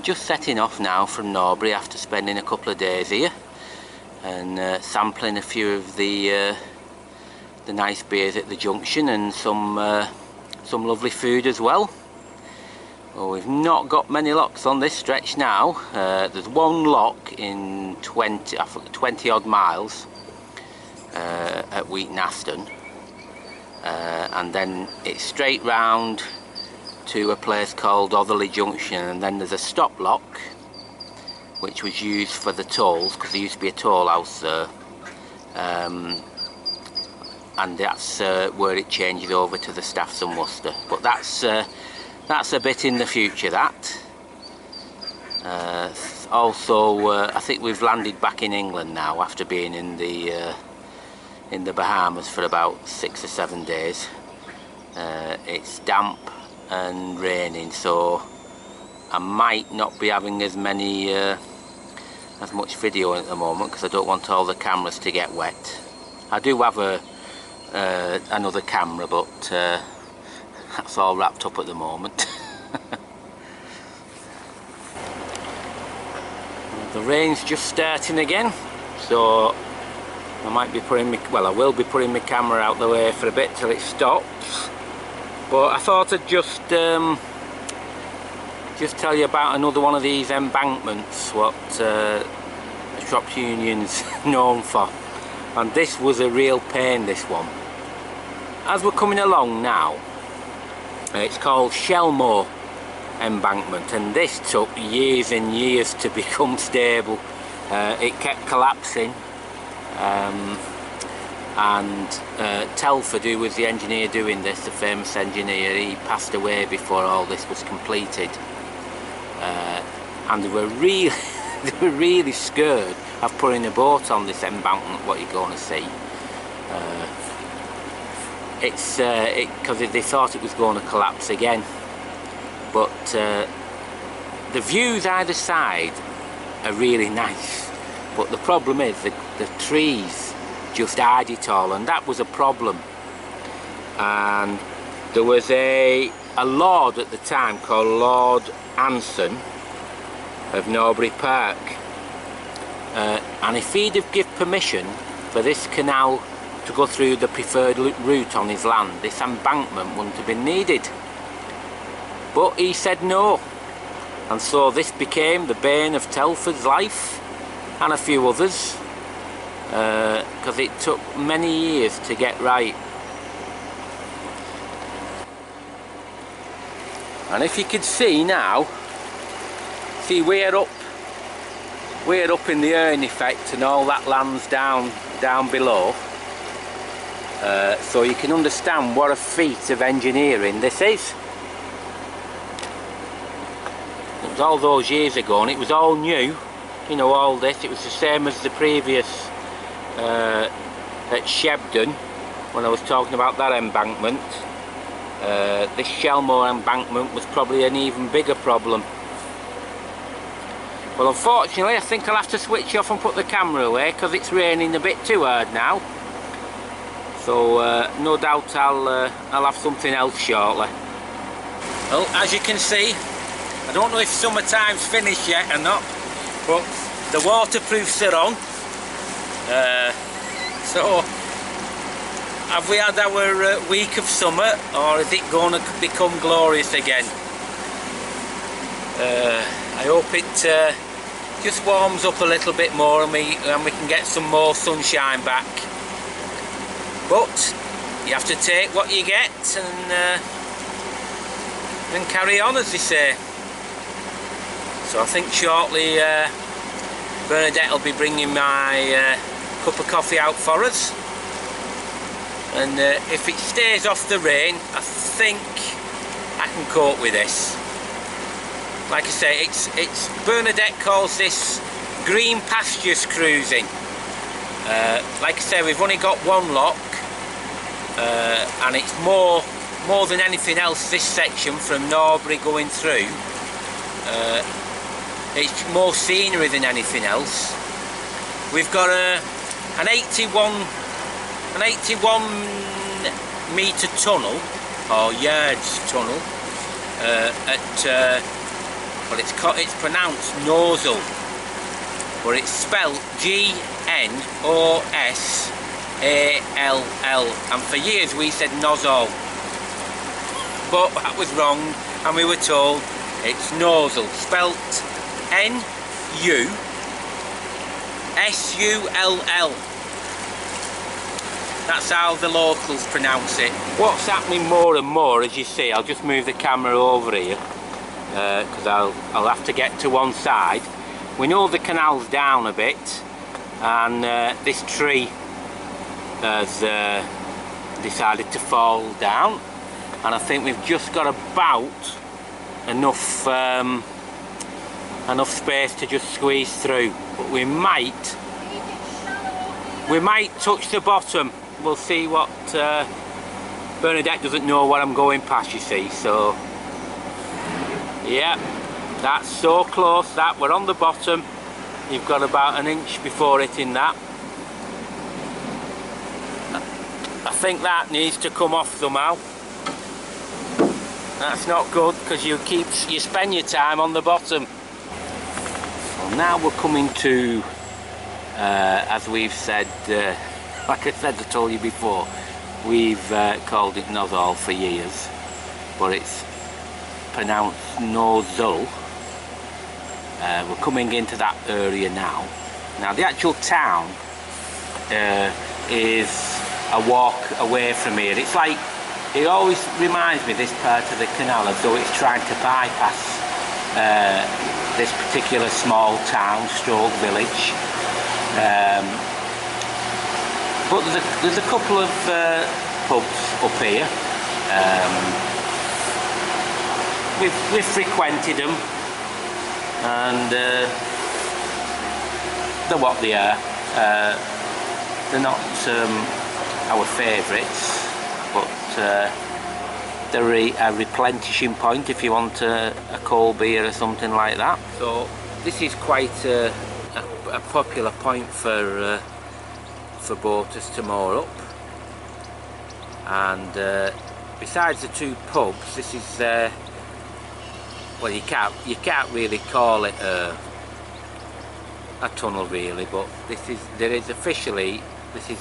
just setting off now from Norbury after spending a couple of days here and sampling a few of the nice beers at the junction and some lovely food as well. Well, we've not got many locks on this stretch now. There's one lock in 20 odd miles at Wheaton Aston, and then it's straight round to a place called Norbury Junction, and then there's a stop lock which was used for the tolls because there used to be a toll house there, and that's where it changes over to the Staffs and Worcester. But that's a bit in the future, that. Also, I think we've landed back in England now after being in the Bahamas for about 6 or 7 days. It's damp and raining, so I might not be having as much video at the moment because I don't want all the cameras to get wet. I do have another camera, but that's all wrapped up at the moment. The rain's just starting again, so I might be putting I will be putting my camera out the way for a bit till it stops. But I thought I'd just tell you about another one of these embankments, what the Shropshire Union's known for. And this was a real pain, this one. As we're coming along now, it's called Shropshire Embankment, and this took years and years to become stable. It kept collapsing, and Telford, who was the engineer doing this, the famous engineer, he passed away before all this was completed, and they were really scared of putting a boat on this embankment, what you're going to see. Because they thought it was going to collapse again. But the views either side are really nice, but the problem is the trees just hide it all, and that was a problem. And there was a lord at the time called Lord Anson of Norbury Park, and if he'd have given permission for this canal to go through the preferred route on his land, this embankment wouldn't have been needed. But he said no, and so this became the bane of Telford's life and a few others, because it took many years to get right. And if you could see now, see we're up in the Earn effect, and all that land's down below, so you can understand what a feat of engineering this is. It was all those years ago, and it was all new, you know, all this. It was the same as the previous at Shebden, when I was talking about that embankment. This Shropshire embankment was probably an even bigger problem. Well, unfortunately, I think I'll have to switch off and put the camera away because it's raining a bit too hard now. So no doubt I'll have something else shortly. Well, as you can see, I don't know if summertime's finished yet or not, but the waterproofs are on. So, have we had our week of summer, or is it going to become glorious again? I hope it just warms up a little bit more and we can get some more sunshine back. But you have to take what you get and carry on, as they say. So I think shortly Bernadette will be bringing my cup of coffee out for us, and if it stays off the rain, I think I can cope with this. Like I say, it's Bernadette calls this green pastures cruising. Like I say, we've only got one lock, and it's more than anything else, this section from Norbury going through, it's more scenery than anything else. We've got an 81 metre tunnel, or yards tunnel, at but it's pronounced Nosal, but it's spelled G-N-O-S-A-L-L, and for years we said Nozzle, but that was wrong, and we were told it's Nosal, spelt N-U-S-U-L-L. That's how the locals pronounce it. What's happening more and more, as you see, I'll just move the camera over here because I'll have to get to one side. We know the canal's down a bit, and this tree has decided to fall down, and I think we've just got about enough enough space to just squeeze through, but we might touch the bottom. We'll see what Bernadette doesn't know what I'm going past, you see, so yeah, that's so close that we're on the bottom. You've got about an inch before hitting that. I think that needs to come off somehow. That's not good, because you spend your time on the bottom. Well, now we're coming to as we've said, like I said, I told you before, we've called it Nozzle for years, but it's pronounced Nosal. We're coming into that area now. Now the actual town is a walk away from here. It's like, it always reminds me, this part of the canal, as though it's trying to bypass this particular small town stroke village. But there's a couple of pubs up here. We've frequented them, and they're what they are. They're not our favourites, but they're a replenishing point if you want a cold beer or something like that. So this is quite a popular point for boaters to moor up, and besides the two pubs, this is well, you can't really call it a tunnel really, but this is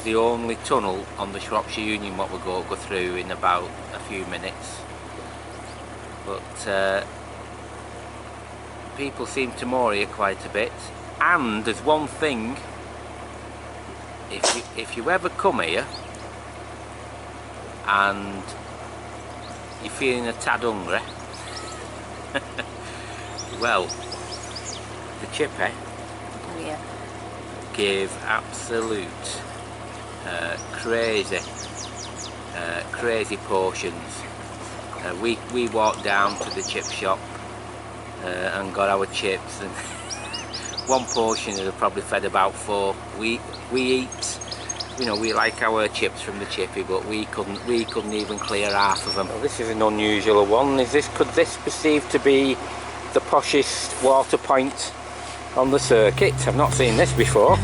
the only tunnel on the Shropshire Union what we'll go through in about a few minutes. But people seem to moor here quite a bit, and there's one thing. If you ever come here and you're feeling a tad hungry, well, the chippy give absolute crazy portions. We walked down to the chip shop and got our chips, and one portion would have probably fed about 4. We eat, you know, we like our chips from the chippy, but we couldn't even clear half of them. Well, this is an unusual one. Could this perceived to be the poshest water point on the circuit? I've not seen this before.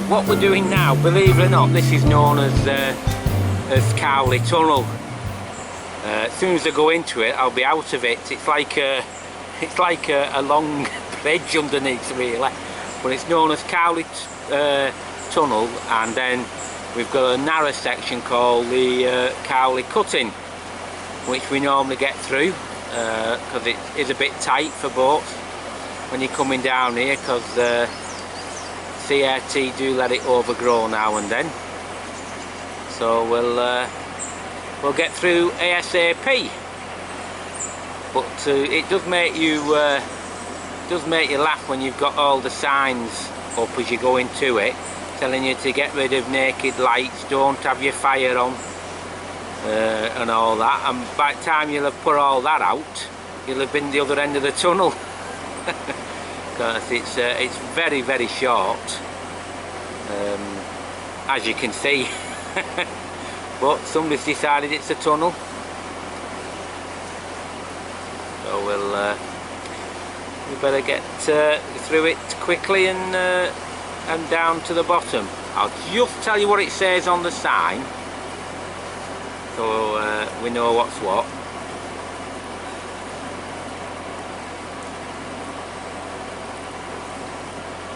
What we're doing now, believe it or not, this is known as Cowley Tunnel. As soon as I go into it, I'll be out of it. It's like a long bridge underneath, really. But it's known as Cowley tunnel, and then we've got a narrow section called the Cowley Cutting, which we normally get through because it is a bit tight for boats when you're coming down here, because CRT do let it overgrow now and then. So we'll get through ASAP. But it does make you laugh when you've got all the signs up as you go into it, telling you to get rid of naked lights, don't have your fire on, and all that. And by the time you'll have put all that out, you'll have been the other end of the tunnel, because it's very, very short, as you can see. But somebody's decided it's a tunnel, so we better get through it quickly and down to the bottom. I'll just tell you what it says on the sign, so we know what's what.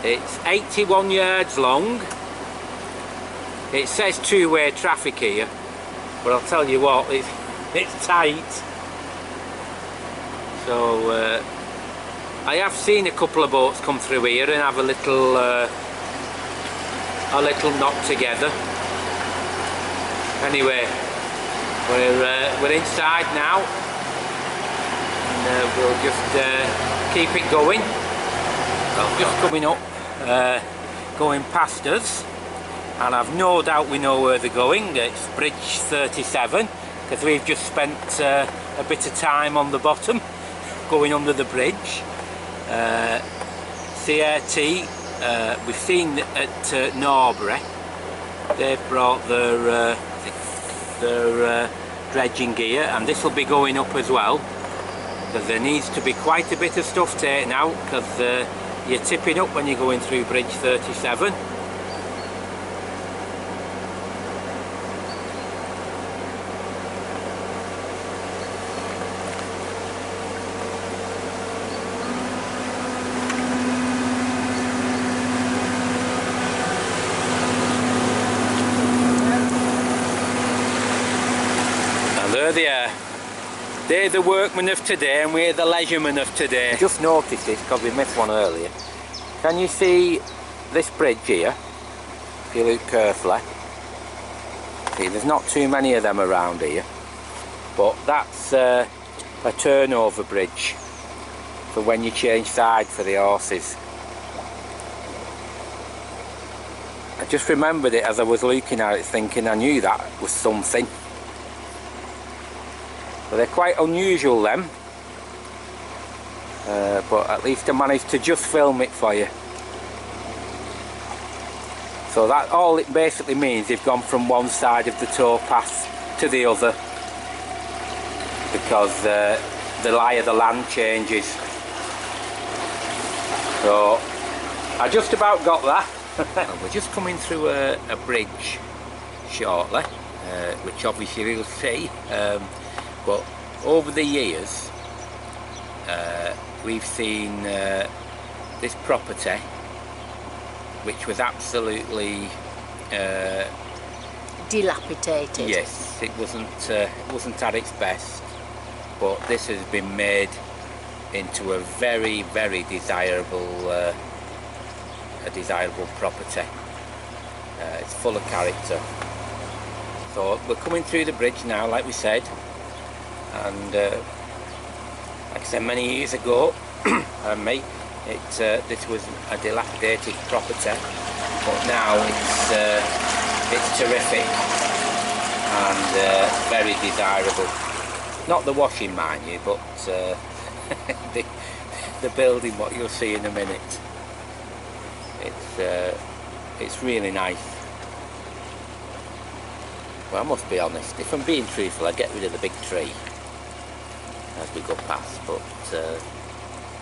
It's 81 yards long. It says two-way traffic here, but I'll tell you what, it's tight. So I have seen a couple of boats come through here and have a little knock together. Anyway, we're inside now, and we'll just keep it going. Well, just coming up, going past us, and I've no doubt we know where they're going. It's Bridge 37, because we've just spent a bit of time on the bottom, going under the bridge. CRT, we've seen at Norbury, they've brought their dredging gear, and this will be going up as well, because there needs to be quite a bit of stuff taken out, because you're tipping up when you're going through Bridge 37. There they are. They're the workmen of today, and we're the leisuremen of today. I just noticed this because we missed one earlier. Can you see this bridge here? If you look carefully. See, there's not too many of them around here, but that's a turnover bridge for when you change side for the horses. I just remembered it as I was looking at it, thinking I knew that was something. But they're quite unusual, them, but at least I managed to just film it for you. So that all it basically means, they've gone from one side of the towpath to the other, because the lie of the land changes. So I just about got that. Well, we're just coming through a bridge shortly, which obviously you'll see. But over the years, we've seen this property, which was absolutely dilapidated. Yes, it wasn't at its best, but this has been made into a very, very desirable property. It's full of character. So we're coming through the bridge now, like we said. And like I said, many years ago, this was a dilapidated property, but now it's terrific and very desirable. Not the washing, mind you, but the building, what you'll see in a minute. It's really nice. Well, I must be honest, if I'm being truthful, I'd get rid of the big tree as we go past, but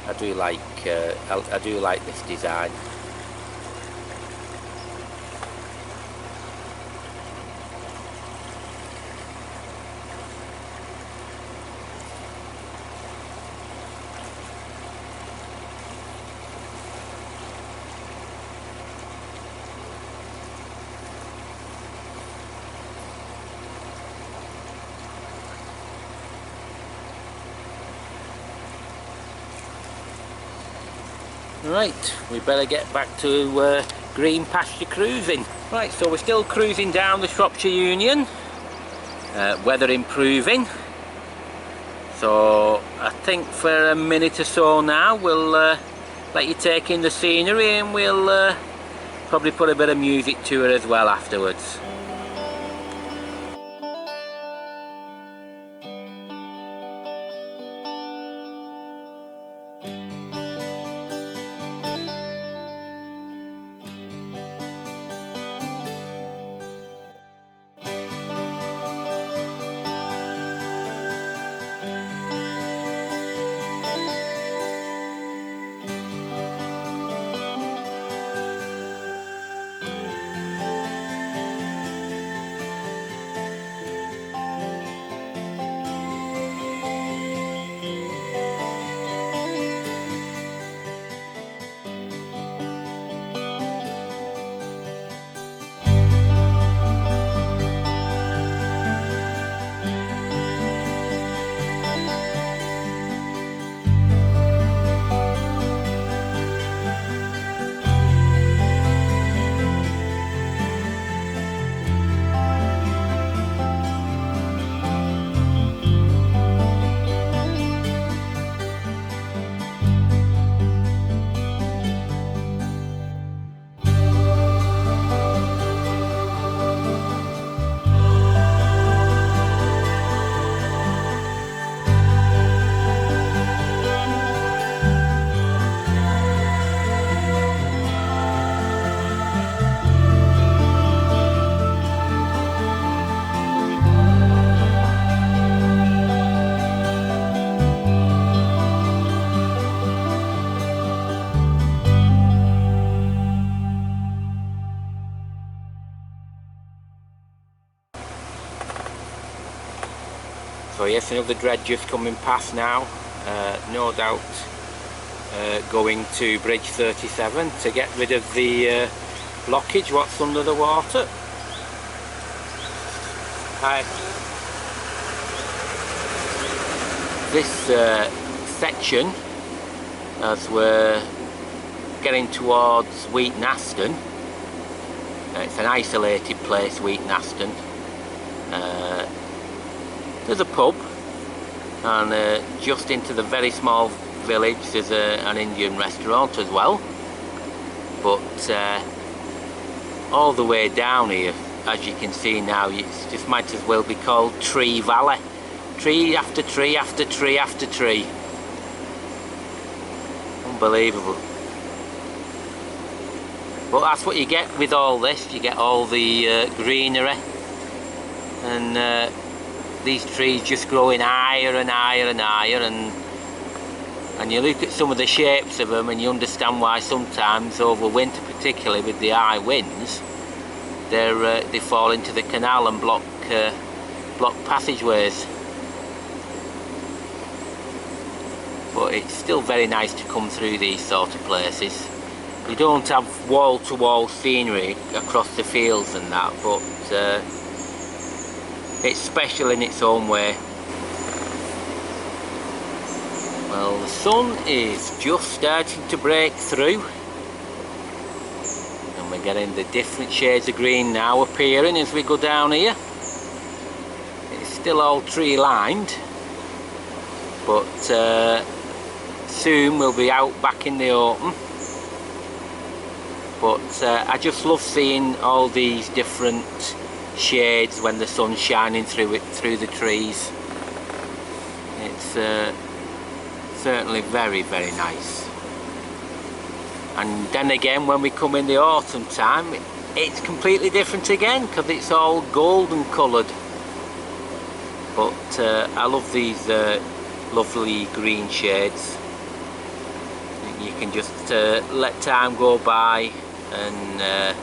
I do like this design. Right, we better get back to green pasture cruising. Right, so we're still cruising down the Shropshire Union. Weather improving. So I think for a minute or so now we'll let you take in the scenery, and we'll probably put a bit of music to it as well afterwards. So yes, another dredger's coming past now, no doubt going to Bridge 37 to get rid of the blockage what's under the water. Hi. This section, as we're getting towards Wheatnaston, it's an isolated place, Wheatnaston. There's a pub, and just into the very small village there's an Indian restaurant as well. But all the way down here, as you can see now, this might as well be called Tree Valley. Tree after tree after tree after tree. Unbelievable. But that's what you get with all this. You get all the greenery, and these trees just growing higher and higher and higher, and you look at some of the shapes of them and you understand why sometimes over winter, particularly with the high winds, they fall into the canal and block passageways. But it's still very nice to come through these sort of places. You don't have wall-to-wall scenery across the fields and that, but it's special in its own way. Well, the sun is just starting to break through, and we're getting the different shades of green now appearing as we go down here. It's still all tree lined, but soon we'll be out back in the open. But I just love seeing all these different shades when the sun's shining through the trees. It's certainly very, very nice. And then again, when we come in the autumn time, it's completely different again, because it's all golden coloured. But I love these lovely green shades. You can just let time go by and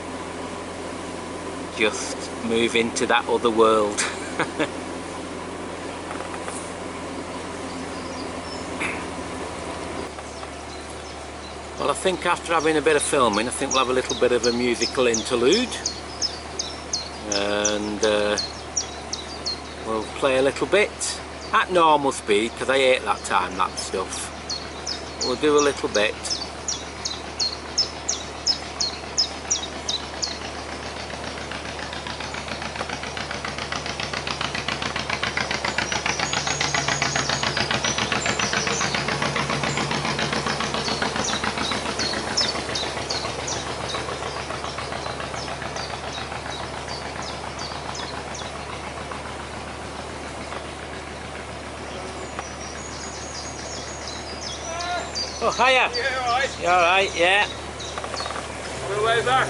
just move into that other world. Well, I think after having a bit of filming, I think we'll have a little bit of a musical interlude, and we'll play a little bit at normal speed, because I hate that time lapse stuff. We'll do a little bit. Oh, hiya. You alright? You alright? Yeah. On the way back.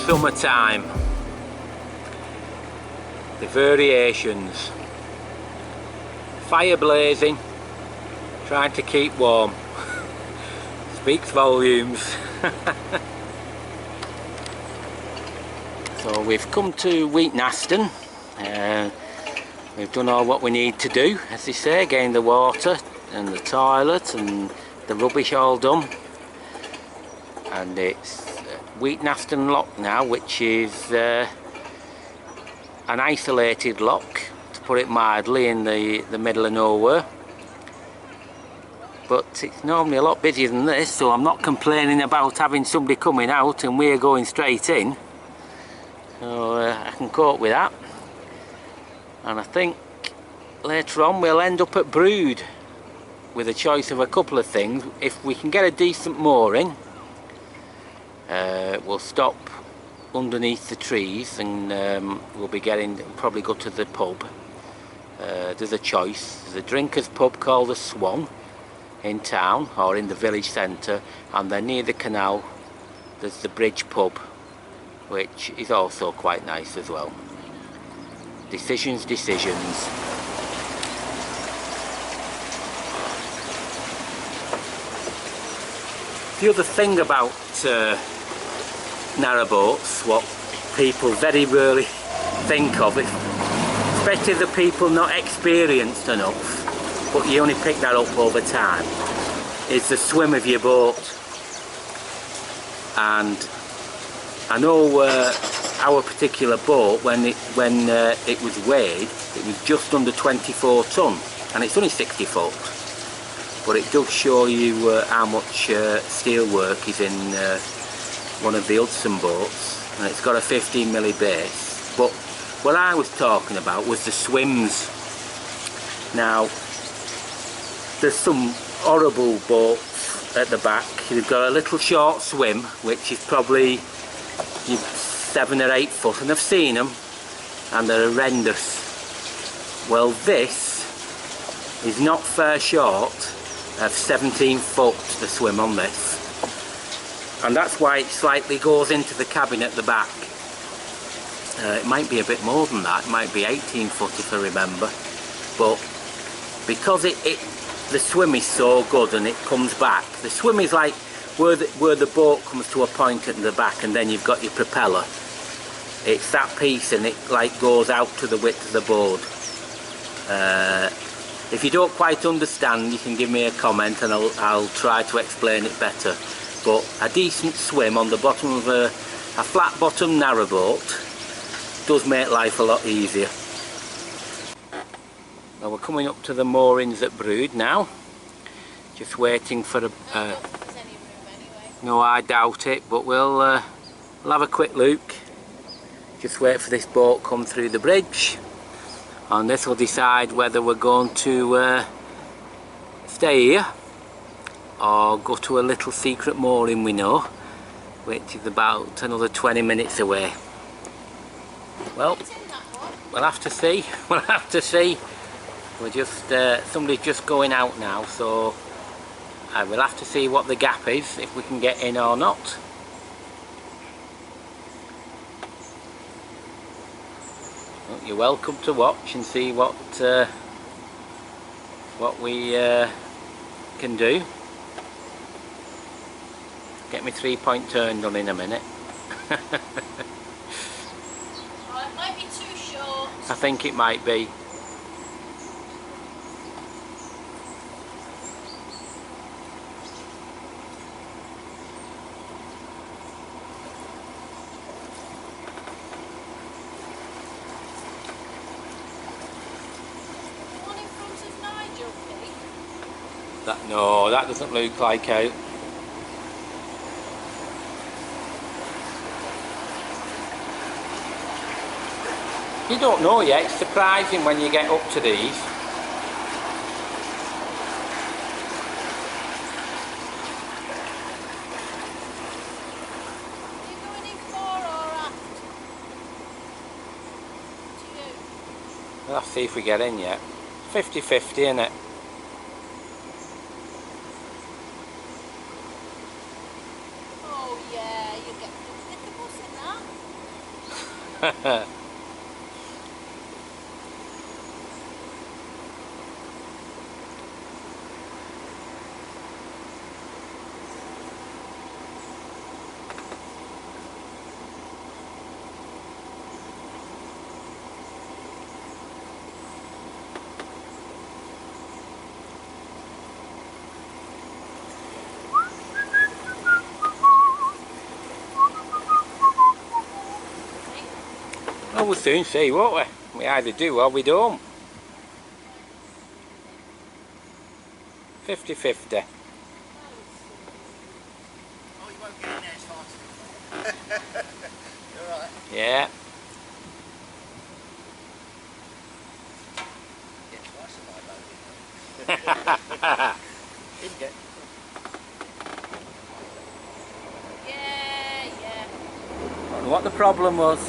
Summertime, the variations, fire blazing, trying to keep warm, speaks volumes. So we've come to Wheatnaston. We've done all what we need to do, as they say, getting the water and the toilet and the rubbish all done, and it's Wheatnaston lock now, which is an isolated lock, to put it mildly, in the middle of nowhere. But it's normally a lot busier than this, so I'm not complaining about having somebody coming out and we're going straight in. So I can cope with that. And I think later on we'll end up at Brood with a choice of a couple of things. If we can get a decent mooring, we'll stop underneath the trees, and we'll be probably go to the pub. There's a choice. There's a drinkers pub called the Swan in town, or in the village centre, and then near the canal there's the Bridge pub, which is also quite nice as well. Decisions. The other thing about narrowboats, what people very rarely think of, especially the people not experienced enough, but you only pick that up over time, is the swim of your boat. And I know our particular boat, when it was weighed, it was just under 24 tonne, and it's only 60 foot. But it does show you how much steel work is in one of the Hudson boats, and it's got a 15mm base. But what I was talking about was the swims. Now, there's some horrible boats at the back. You've got a little short swim, which is probably 7 or 8 foot, and I've seen them, and they're horrendous. Well, this is not far short of 17 foot, the swim on this, and that's why it slightly goes into the cabin at the back. It might be a bit more than that, it might be 18 foot if I remember, but because the swim is so good and it comes back, the swim is like where the boat comes to a point at the back, and then you've got your propeller. It's that piece, and it like goes out to the width of the board. If you don't quite understand, you can give me a comment and I'll try to explain it better. But a decent swim on the bottom of a flat bottom narrowboat does make life a lot easier. Well, we're coming up to the moorings at Brood now. Just waiting for a... no, I doubt it, but we'll have a quick look. Just wait for this boat come through the bridge, and this will decide whether we're going to stay here or go to a little secret mooring we know, which is about another 20 minutes away. Well, we'll have to see. We'll have to see. We're just somebody's just going out now, so we'll have to see what the gap is, if we can get in or not. Well, you're welcome to watch and see what we can do. Get me 3-point turn done in a minute. Oh, it might be too short. I think it might be. No, that doesn't look like out. You don't know yet, it's surprising when you get up to these. Are you going in fore or aft? To you? We'll have to see if we get in yet. 50-50, innit? Well, we'll soon see, won't we? We either do or we don't. 50-50. Oh, you won't get in there as fast. You're right. Yeah. Get twice of my boat. Didn't get. Yeah, yeah. I don't know what the problem was.